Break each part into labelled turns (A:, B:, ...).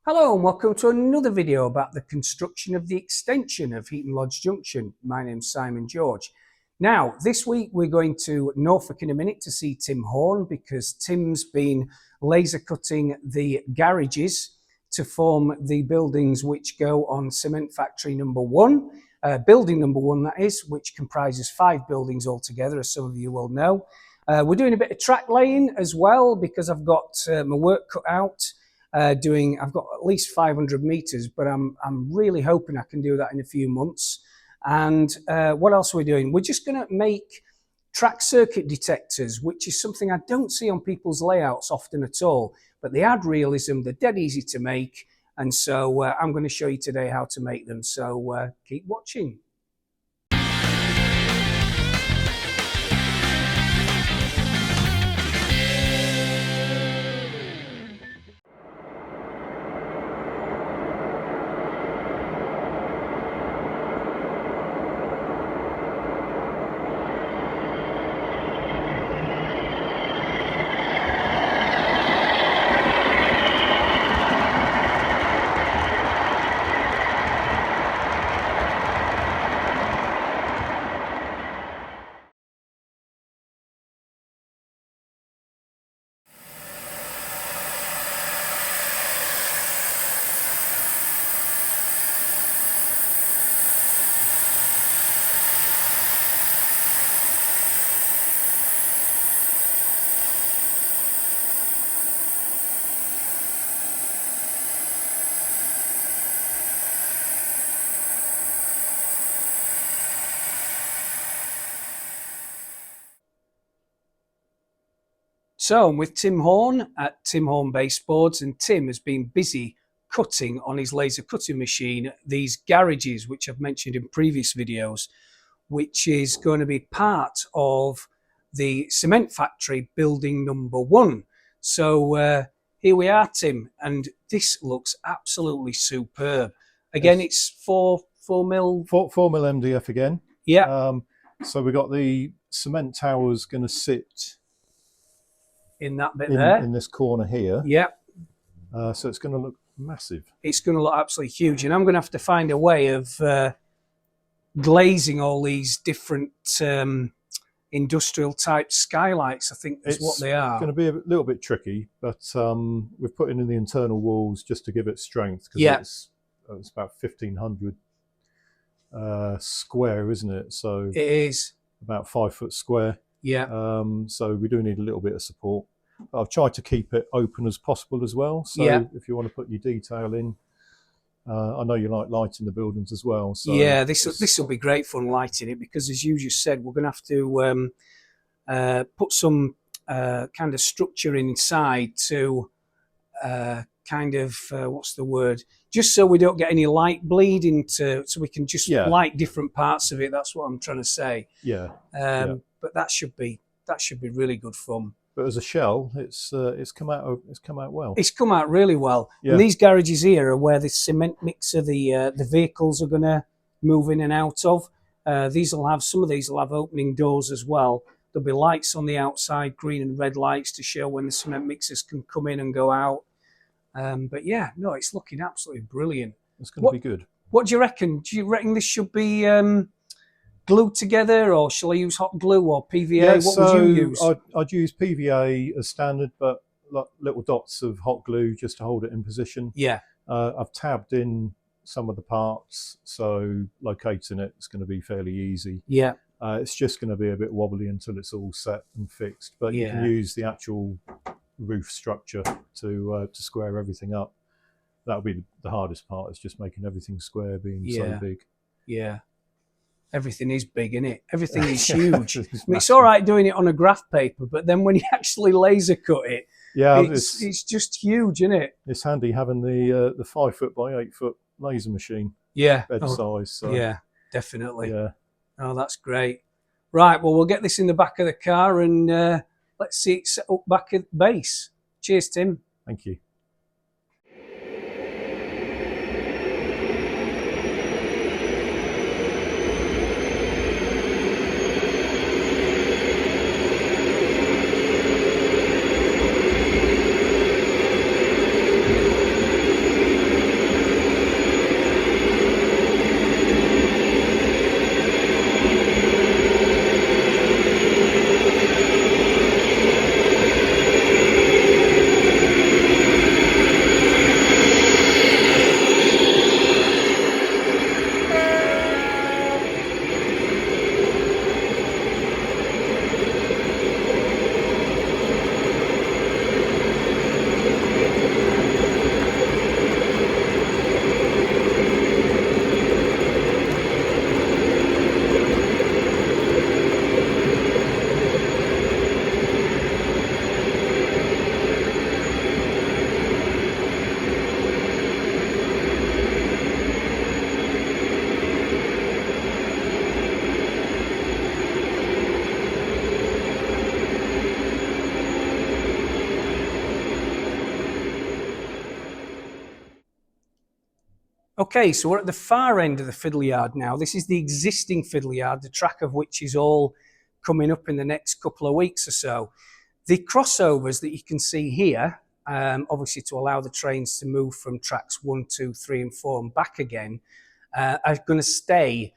A: Hello and welcome to another video about the construction of the extension of Heaton Lodge Junction. My name's Simon George. Now, this week we're going to Norfolk in a minute to see Tim Horn because Tim's been laser cutting the garages to form the buildings which go on Cement Factory number 1, building number 1 that is, which comprises 5 buildings altogether, as some of you will know. We're doing a bit of track laying as well because I've got my work cut out. I've got at least 500 meters, but I'm really hoping I can do that in a few months. And what else are we doing? We're just going to make track circuit detectors, which is something I don't see on people's layouts often at all, but they add realism, they're dead easy to make. And so I'm going to show you today how to make them. So keep watching. So I'm with Tim Horn at Tim Horn Baseboards, and Tim has been busy cutting on his laser cutting machine these garages, which I've mentioned in previous videos, which is going to be part of the cement factory building number 1. So here we are, Tim, and this looks absolutely superb. Again, yes. It's 4 mil
B: MDF again.
A: Yeah.
B: So we've got the cement towers going to sit
A: in that bit there,
B: in this corner here.
A: Yeah.
B: So it's going to look massive.
A: It's going to look absolutely huge, and I'm going to have to find a way of glazing all these different industrial type skylights. I think is what they are.
B: It's going to be a little bit tricky, but we've put in the internal walls just to give it strength, because it's about 1,500 square, isn't it? So
A: it is
B: about 5 foot square.
A: Yeah.
B: So we do need a little bit of support. But I've tried to keep it open as possible as well. So if you want to put your detail in, I know you like lighting the buildings as well. So
A: yeah, this will be great fun lighting it, because as you just said, we're going to have to put some kind of structure inside to kind of what's the word? Just so we don't get any light bleed into, so we can just light different parts of it. That's what I'm trying to say.
B: Yeah.
A: But that should be really good fun.
B: But as a shell, it's come out well.
A: It's come out really well. Yeah. And these garages here are where the cement mixer, the vehicles are going to move in and out of. Some of these will have opening doors as well. There'll be lights on the outside, green and red lights, to show when the cement mixers can come in and go out. But yeah, no, it's looking absolutely brilliant.
B: It's going to be good.
A: What do you reckon? Do you reckon this should be glued together, or shall I use hot glue or PVA?
B: Yeah,
A: what would you use?
B: I'd use PVA as standard, but little dots of hot glue just to hold it in position.
A: Yeah.
B: I've tabbed in some of the parts, so locating it's going to be fairly easy.
A: Yeah.
B: It's just going to be a bit wobbly until it's all set and fixed, but you can use the actual roof structure to square everything up. That'll be the hardest part, is just making everything square, being so big.
A: Yeah. Everything is big, isn't it? Everything is huge. It's all right doing it on a graph paper, but then when you actually laser cut it, it's just huge, isn't it?
B: It's handy having the 5 foot by 8 foot laser machine.
A: Yeah.
B: Bed size. So.
A: Yeah, definitely.
B: Yeah.
A: Oh, that's great. Right, well, we'll get this in the back of the car and let's see it set up back at base. Cheers, Tim.
B: Thank you.
A: Okay, so we're at the far end of the fiddle yard now. This is the existing fiddle yard, the track of which is all coming up in the next couple of weeks or so. The crossovers that you can see here, obviously to allow the trains to move from tracks 1, 2, 3 and 4 and back again, are going to stay.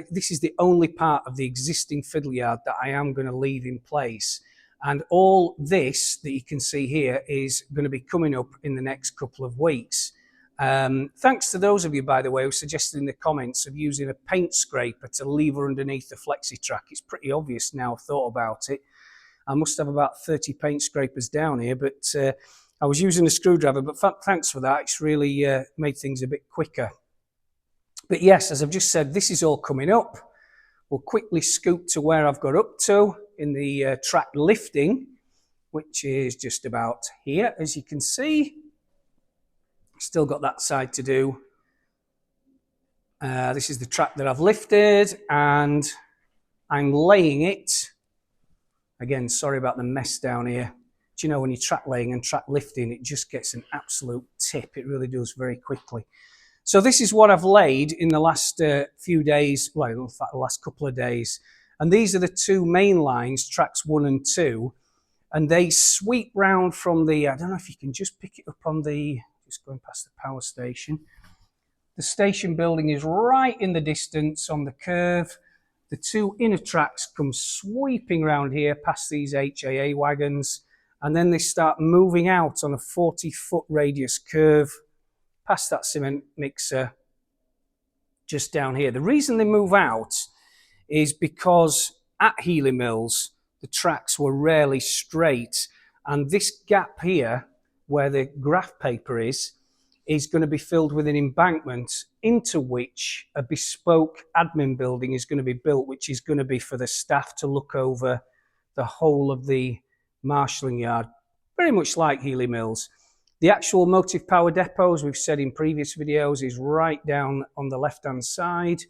A: This is the only part of the existing fiddle yard that I am going to leave in place. And all this that you can see here is going to be coming up in the next couple of weeks. Thanks to those of you, by the way, who suggested in the comments of using a paint scraper to lever underneath the flexi track. It's pretty obvious now I've thought about it. I must have about 30 paint scrapers down here, but I was using a screwdriver, but thanks for that. It's really made things a bit quicker. But yes, as I've just said, this is all coming up. We'll quickly scoot to where I've got up to in the track lifting, which is just about here, as you can see. Still got that side to do. This is the track that I've lifted, and I'm laying it. Again, sorry about the mess down here. Do you know, when you're track laying and track lifting, it just gets an absolute tip. It really does very quickly. So this is what I've laid in the last few days, well, in fact, the last couple of days. And these are the two main lines, tracks 1 and 2. And they sweep round from the, I don't know if you can just pick it up on the, just going past the power station. The station building is right in the distance on the curve. The two inner tracks come sweeping round here past these HAA wagons, and then they start moving out on a 40-foot radius curve past that cement mixer just down here. The reason they move out is because at Healy Mills the tracks were rarely straight, and this gap here where the graph paper is going to be filled with an embankment into which a bespoke admin building is going to be built, which is going to be for the staff to look over the whole of the marshalling yard, very much like Healy Mills. The actual motive power depot, as we've said in previous videos, is right down on the left-hand side,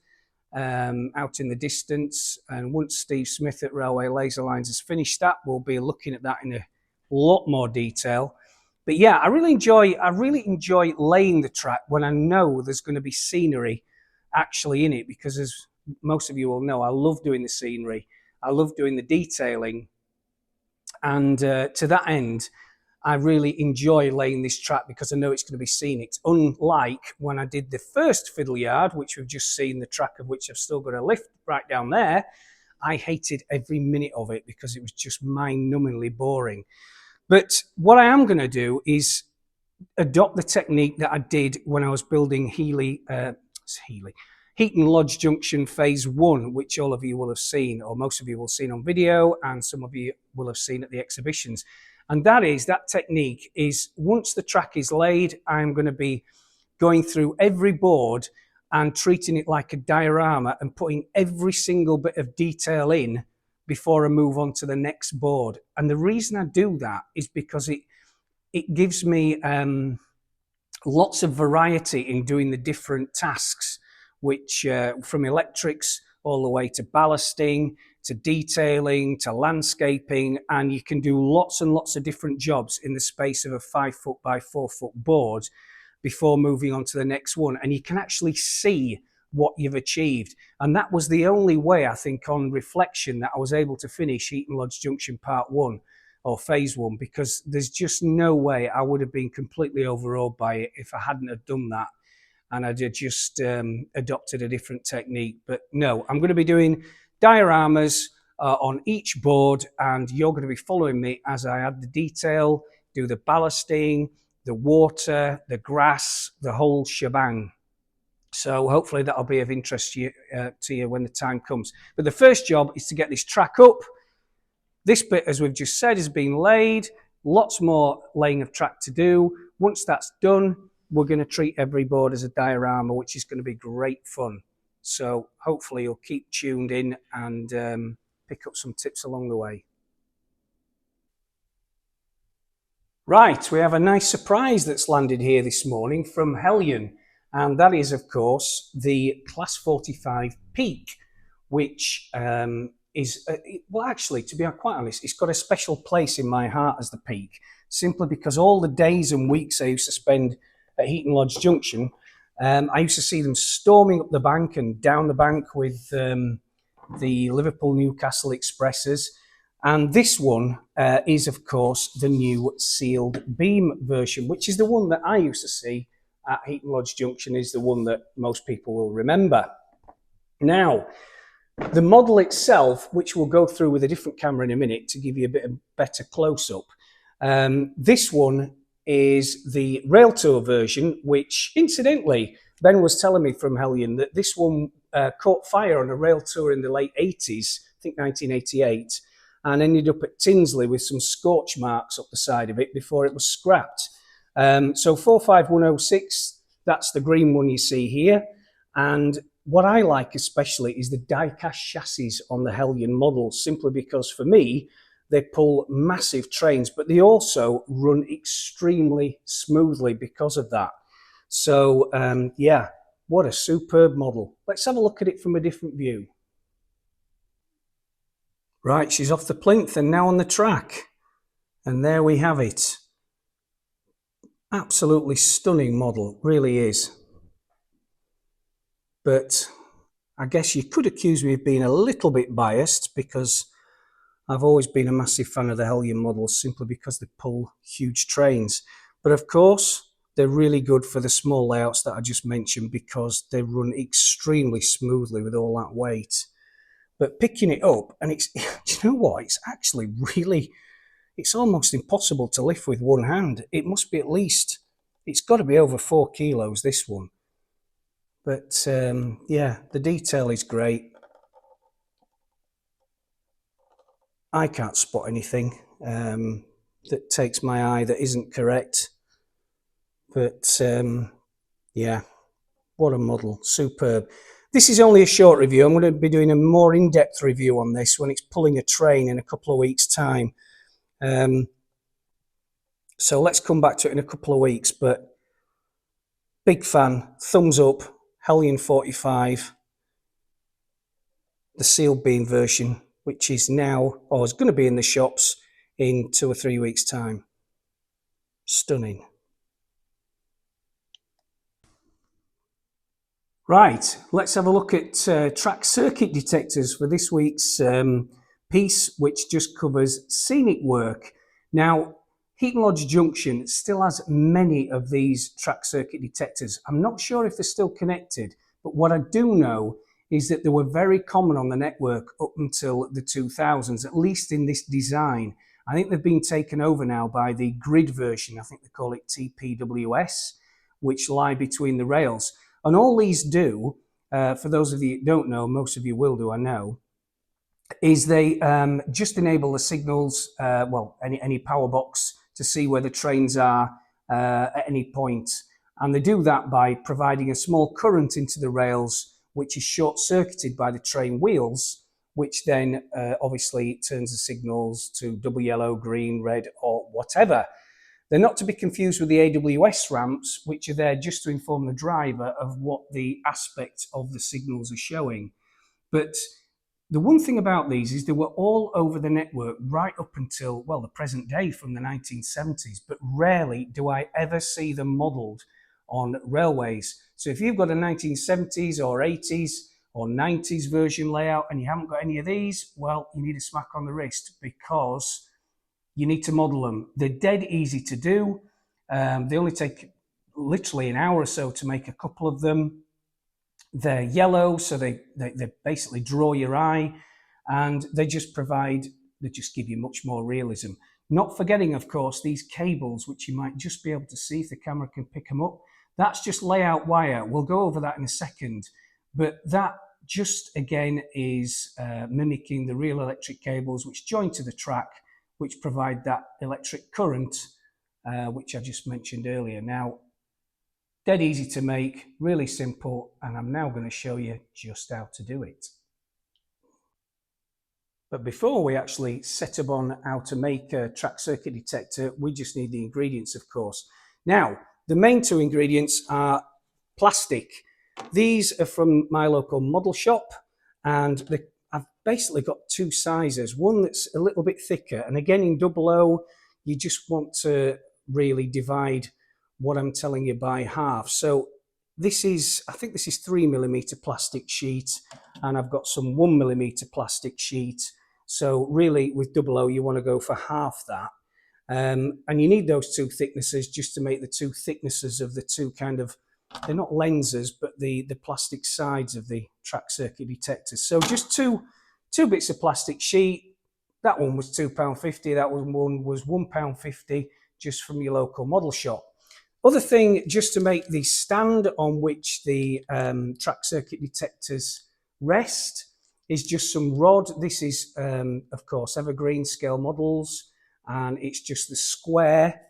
A: out in the distance. And once Steve Smith at Railway Laser Lines has finished that, we'll be looking at that in a lot more detail. But yeah, I really enjoy laying the track when I know there's going to be scenery actually in it, because as most of you will know, I love doing the scenery. I love doing the detailing. And to that end, I really enjoy laying this track because I know it's going to be seen. It's unlike when I did the first fiddle yard, which we've just seen the track of, which I've still got a lift right down there. I hated every minute of it because it was just mind-numbingly boring. But what I am going to do is adopt the technique that I did when I was building Heaton Lodge Junction Phase 1, which all of you will have seen, or most of you will have seen on video, and some of you will have seen at the exhibitions. And that technique is, once the track is laid, I'm going to be going through every board and treating it like a diorama and putting every single bit of detail in before I move on to the next board. And the reason I do that is because it gives me lots of variety in doing the different tasks, which from electrics all the way to ballasting, to detailing, to landscaping, and you can do lots and lots of different jobs in the space of a 5-foot by 4-foot board before moving on to the next one. And you can actually see what you've achieved. And that was the only way, I think, on reflection, that I was able to finish Heaton Lodge Junction Part 1 or Phase 1, because there's just no way I would have been completely overawed by it if I hadn't have done that and I'd just adopted a different technique. But no, I'm going to be doing dioramas on each board, and you're going to be following me as I add the detail, do the ballasting, the water, the grass, the whole shebang. So hopefully that'll be of interest to you when the time comes. But the first job is to get this track up. This bit, as we've just said, has been laid. Lots more laying of track to do. Once that's done, we're going to treat every board as a diorama, which is going to be great fun. So hopefully you'll keep tuned in and pick up some tips along the way. Right, we have a nice surprise that's landed here this morning from Heljan. And that is, of course, the Class 45 Peak, which is, well, actually, to be quite honest, it's got a special place in my heart as the Peak, simply because all the days and weeks I used to spend at Heaton Lodge Junction, I used to see them storming up the bank and down the bank with the Liverpool-Newcastle Expresses. And this one is, of course, the new sealed beam version, which is the one that I used to see at Heaton Lodge Junction, is the one that most people will remember. Now, the model itself, which we'll go through with a different camera in a minute to give you a bit of better close-up, this one is the Rail Tour version, which, incidentally, Ben was telling me from Heljan that this one caught fire on a rail tour in the late 80s, I think 1988, and ended up at Tinsley with some scorch marks up the side of it before it was scrapped. So 45106, that's the green one you see here. And what I like especially is the die-cast chassis on the Heljan models, simply because for me, they pull massive trains, but they also run extremely smoothly because of that. So yeah, what a superb model. Let's have a look at it from a different view. Right, she's off the plinth and now on the track. And there we have it. Absolutely stunning model, really is. But I guess you could accuse me of being a little bit biased, because I've always been a massive fan of the Heljan models simply because they pull huge trains. But of course, they're really good for the small layouts that I just mentioned, because they run extremely smoothly with all that weight. But picking it up, and it's, you know what, it's actually really, it's almost impossible to lift with one hand. It must be at least, it's got to be over 4 kilos, this one. But yeah, the detail is great. I can't spot anything that takes my eye that isn't correct. But yeah, what a model, superb. This is only a short review. I'm going to be doing a more in-depth review on this when it's pulling a train in a couple of weeks' time. So let's come back to it in a couple of weeks. But big fan, thumbs up, Heljan 45, the sealed beam version, which is now, or is going to be in the shops in 2 or 3 weeks' time. Stunning. Right, let's have a look at Track Circuit Detectors for this week's piece, which just covers scenic work. Now, Heaton Lodge Junction still has many of these Track Circuit Detectors. I'm not sure if they're still connected, but what I do know is that they were very common on the network up until the 2000s, at least in this design. I think they've been taken over now by the grid version. I think they call it TPWS, which lie between the rails. And all these do, for those of you that don't know, most of you will do, I know, is they just enable the signals, well, any power box to see where the trains are at any point. And they do that by providing a small current into the rails, which is short-circuited by the train wheels, which then obviously turns the signals to double yellow, green, red, or whatever. They're not to be confused with the AWS ramps, which are there just to inform the driver of what the aspect of the signals are showing. But the one thing about these is they were all over the network right up until, well, the present day, from the 1970s, but rarely do I ever see them modelled on railways. So if you've got a 1970s or 80s or 90s version layout and you haven't got any of these, well, you need a smack on the wrist, because you need to model them. They're dead easy to do. They only take literally an hour or so to make a couple of them. They're yellow, so they basically draw your eye, and they just give you much more realism. Not forgetting, of course, these cables, which you might just be able to see if the camera can pick them up. That's just layout wire. We'll go over that in a second. But that just, again, is mimicking the real electric cables which join to the track, which provide that electric current, which I just mentioned earlier. Now, dead easy to make, really simple, and I'm now going to show you just how to do it. But before we actually set up on how to make a track circuit detector, we just need the ingredients, of course. Now, the main 2 ingredients are plastic. These are from my local model shop, and I've basically got 2 sizes. One that's a little bit thicker, and again in 00, you just want to really divide what I'm telling you by half. So This is, I think this is 3mm plastic sheet, and I've got some 1mm plastic sheet. So really with double O, you want to go for half that. And you need those two thicknesses just to make the two thicknesses of the two kind of, they're not lenses, but the plastic sides of the track circuit detectors. So just two bits of plastic sheet. That one was £2.50. That one was £1.50 just from your local model shop. Other thing, just to make the stand on which the track circuit detectors rest, is just some rod. This is, of course, evergreen scale models, and it's just the square.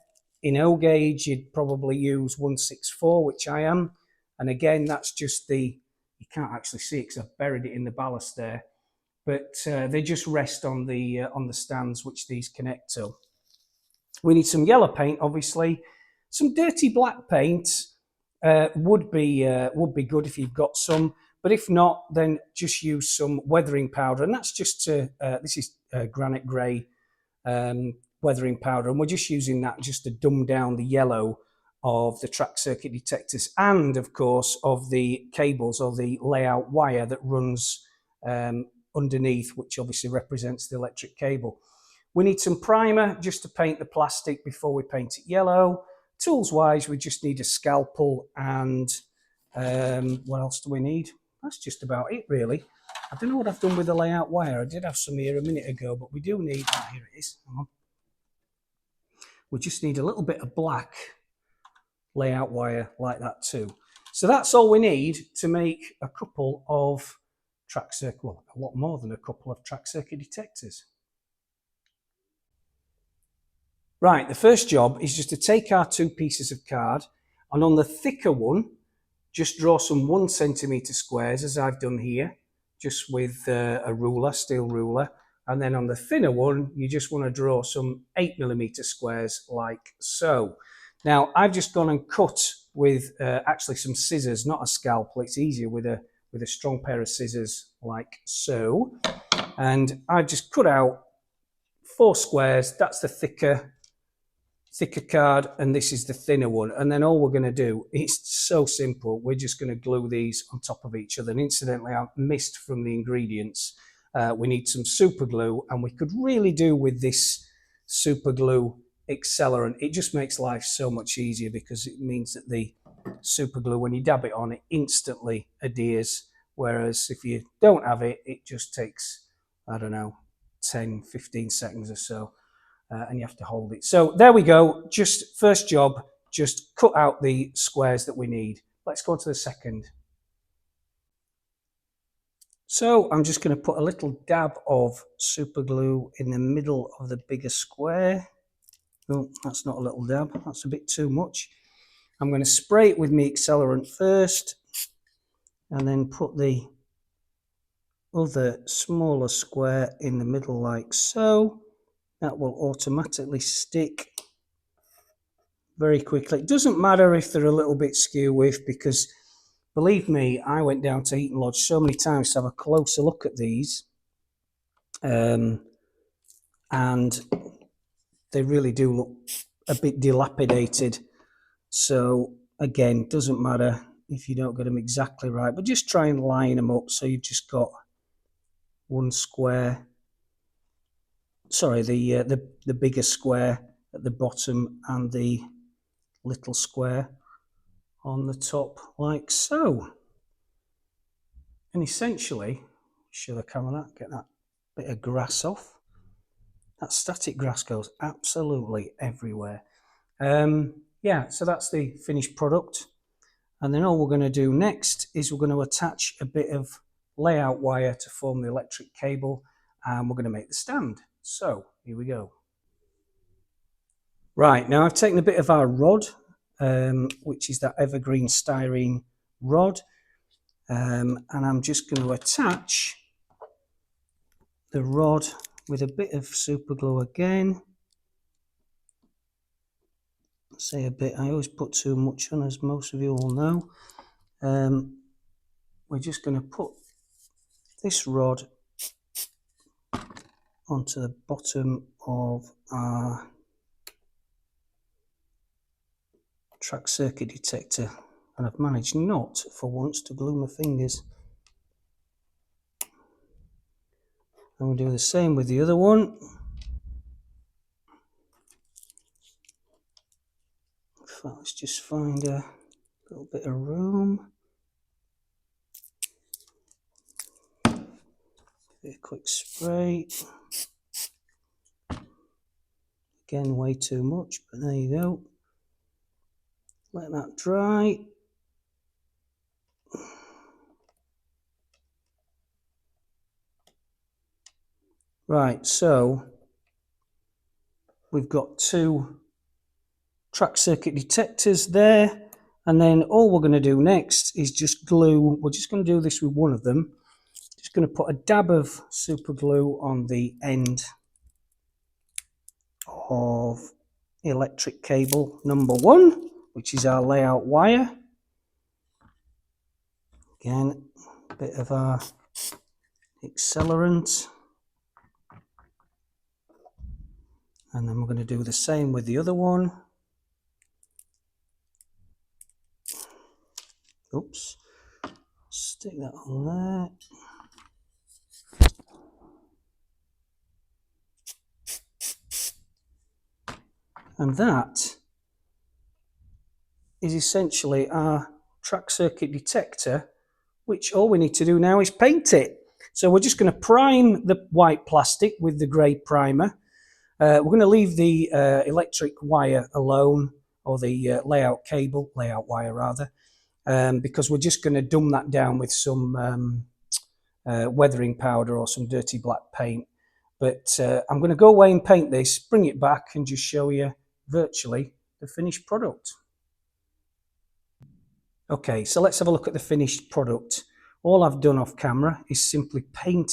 A: In O gauge, you'd probably use 164, which I am. And again, that's just the, you can't actually see it because I've buried it in the ballast there, but they just rest on the stands which these connect to. We need some yellow paint, obviously. Some dirty black paint would be good if you've got some, but if not, then just use some weathering powder, and that's just to this is granite grey weathering powder, and we're just using that just to dumb down the yellow of the track circuit detectors, and of course of the cables or the layout wire that runs underneath, which obviously represents the electric cable. We need some primer just to paint the plastic before we paint it yellow. Tools wise, we just need a scalpel, and what else do we need? That's just about it really. I don't know what I've done with the layout wire. I did have some here a minute ago, but we do need, here it is. Hang on. We just need a little bit of black layout wire like that too. So that's all we need to make a couple of track circuit, well, a lot more than a couple of track circuit detectors. Right, the first job is just to take our two pieces of card, and on the thicker one, just draw some 1 centimetre squares, as I've done here, just with a ruler, steel ruler. And then on the thinner one, you just want to draw some 8mm squares like so. Now, I've just gone and cut with actually some scissors, not a scalpel. It's easier with a strong pair of scissors like so. And I've just cut out 4 squares. That's the thicker card, and this is the thinner one. And then all we're going to do, it's so simple, we're just going to glue these on top of each other. And incidentally, I've missed from the ingredients, we need some super glue, and we could really do with this super glue accelerant. It just makes life so much easier because it means that the super glue, when you dab it on, it instantly adheres, whereas if you don't have it, it just takes, I don't know, 10-15 seconds or so. And you have to hold it. So there we go. Just first job, just cut out the squares that we need. Let's go on to the second. So I'm just going to put a little dab of super glue in the middle of the bigger square. Oh, that's not a little dab. That's a bit too much. I'm going to spray it with my accelerant first, and then put the other smaller square in the middle like so. That will automatically stick very quickly. It doesn't matter if they're a little bit skew with, because believe me, I went down to Heaton Lodge so many times to have a closer look at these, and they really do look a bit dilapidated. So again, doesn't matter if you don't get them exactly right, but just try and line them up so you've just got one square. Sorry, the bigger square at the bottom and the little square on the top, like so. And essentially, show the camera that, get that bit of grass off. That static grass goes absolutely everywhere. Yeah, so that's the finished product. And then all we're going to do next is we're going to attach a bit of layout wire to form the electric cable, and we're going to make the stand. So here we go. Right, now I've taken a bit of our rod, which is that evergreen styrene rod, and I'm just going to attach the rod with a bit of super glue again. Say a bit, I always put too much on, as most of you all know. We're just going to put this rod onto the bottom of our track circuit detector And I've managed not, for once, to glue my fingers. And we'll do the same with the other one. In fact, let's just find a little bit of room. A quick spray. Again, way too much, but there you go. Let that dry. Right, so we've got 2 track circuit detectors there, and then all we're going to do next is just glue. We're just going to do this with one of them. Just going to put a dab of super glue on the end of electric cable number 1, which is our layout wire. Again, a bit of our accelerant. And then we're going to do the same with the other one. Oops. Stick that on there. And that is essentially our track circuit detector, which all we need to do now is paint it. So we're just going to prime the white plastic with the grey primer. We're going to leave the electric wire alone, or the layout wire rather, because we're just going to dumb that down with some weathering powder or some dirty black paint. But I'm going to go away and paint this, bring it back and just show you virtually the finished product. Okay, so let's have a look at the finished product. All I've done off camera is simply paint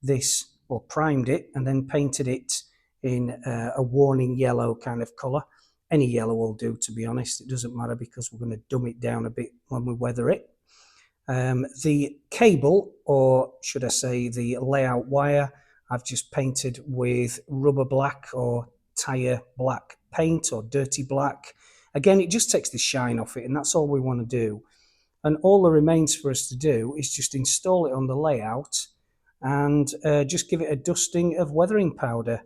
A: this, or primed it, and then painted it in a warning yellow kind of colour. Any yellow will do, to be honest. It doesn't matter because we're going to dumb it down a bit when we weather it. The cable, or should I say the layout wire, I've just painted with rubber black or tyre black paint, or dirty black. Again, it just takes the shine off it, and that's all we want to do. And all that remains for us to do is just install it on the layout and just give it a dusting of weathering powder.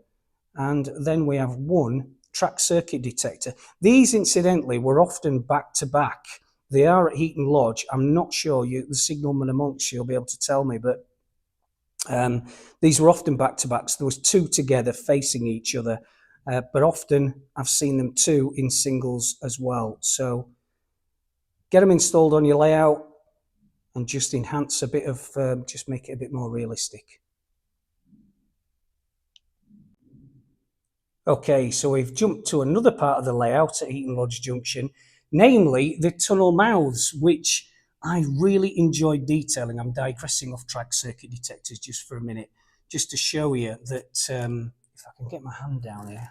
A: And then we have one track circuit detector. These, incidentally, were often back to back. They are at Heaton Lodge. I'm not sure, the signalman amongst you will be able to tell me, but these were often back to back. So there was 2 together facing each other, but often I've seen them 2 in singles as well. So get them installed on your layout and just enhance a bit of, just make it a bit more realistic. Okay, so we've jumped to another part of the layout at Heaton Lodge Junction, namely the tunnel mouths, which I really enjoyed detailing. I'm digressing off track circuit detectors just for a minute, just to show you that, if I can get my hand down here,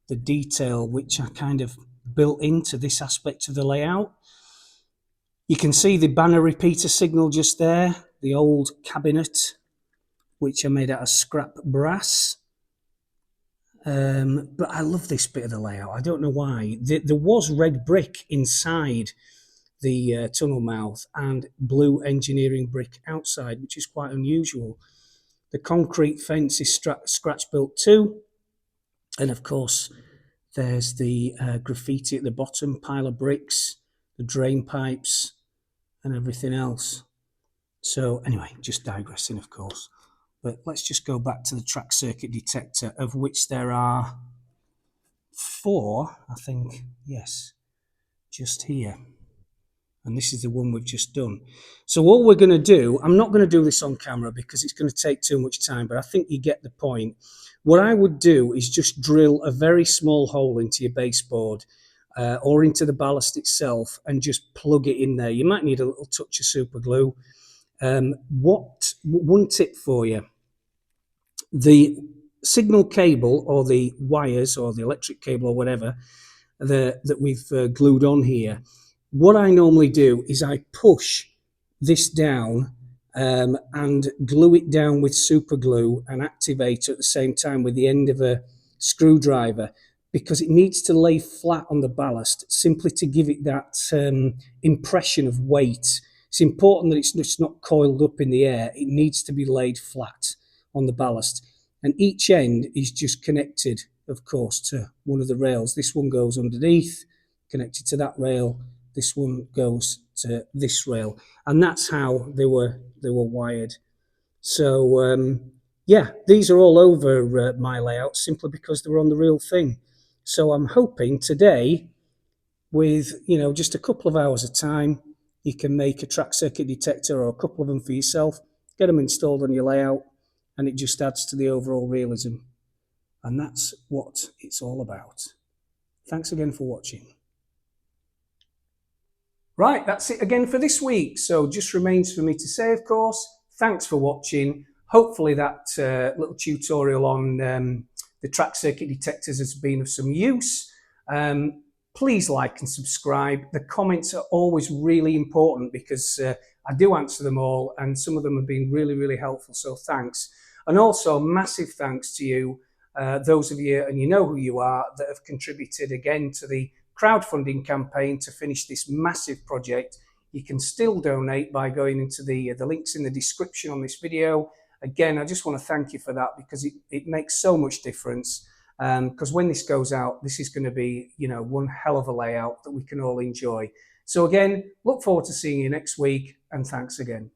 A: the detail which I kind of built into this aspect of the layout. You can see the banner repeater signal just there, the old cabinet, which I made out of scrap brass. But I love this bit of the layout. I don't know why. There was red brick inside the tunnel mouth and blue engineering brick outside, which is quite unusual. The concrete fence is scratch built too. And of course, there's the graffiti at the bottom, pile of bricks, the drain pipes and everything else. So anyway, just digressing, of course. But let's just go back to the track circuit detector, of which there are 4, I think, yes, just here. And this is the one we've just done. So what we're going to do, I'm not going to do this on camera because it's going to take too much time, but I think you get the point. What I would do is just drill a very small hole into your baseboard or into the ballast itself and just plug it in there. You might need a little touch of super glue. One tip for you: the signal cable, or the wires, or the electric cable, or whatever that we've glued on here, what I normally do is I push this down and glue it down with super glue and activate at the same time with the end of a screwdriver. because it needs to lay flat on the ballast simply to give it that impression of weight. It's important that it's just not coiled up in the air. It needs to be laid flat on the ballast. And each end is just connected, of course, to one of the rails. This one goes underneath, connected to that rail. This one goes to this rail. And that's how they were wired. So, yeah, these are all over my layout simply because they were on the real thing. So I'm hoping today, with just a couple of hours of time, you can make a track circuit detector or a couple of them for yourself, get them installed on your layout, and it just adds to the overall realism. And that's what it's all about. Thanks again for watching. Right, that's it again for this week. So just remains for me to say, of course, thanks for watching. Hopefully that little tutorial on the track circuit detectors has been of some use. Please like and subscribe. The comments are always really important because I do answer them all, and some of them have been really, really helpful. So thanks. And also massive thanks to you, those of you, and you know who you are, that have contributed again to the crowdfunding campaign to finish this massive project. You can still donate by going into the links in the description on this video. Again, I just want to thank you for that because it makes so much difference. Because when this goes out, this is going to be, one hell of a layout that we can all enjoy. So again, look forward to seeing you next week, and thanks again.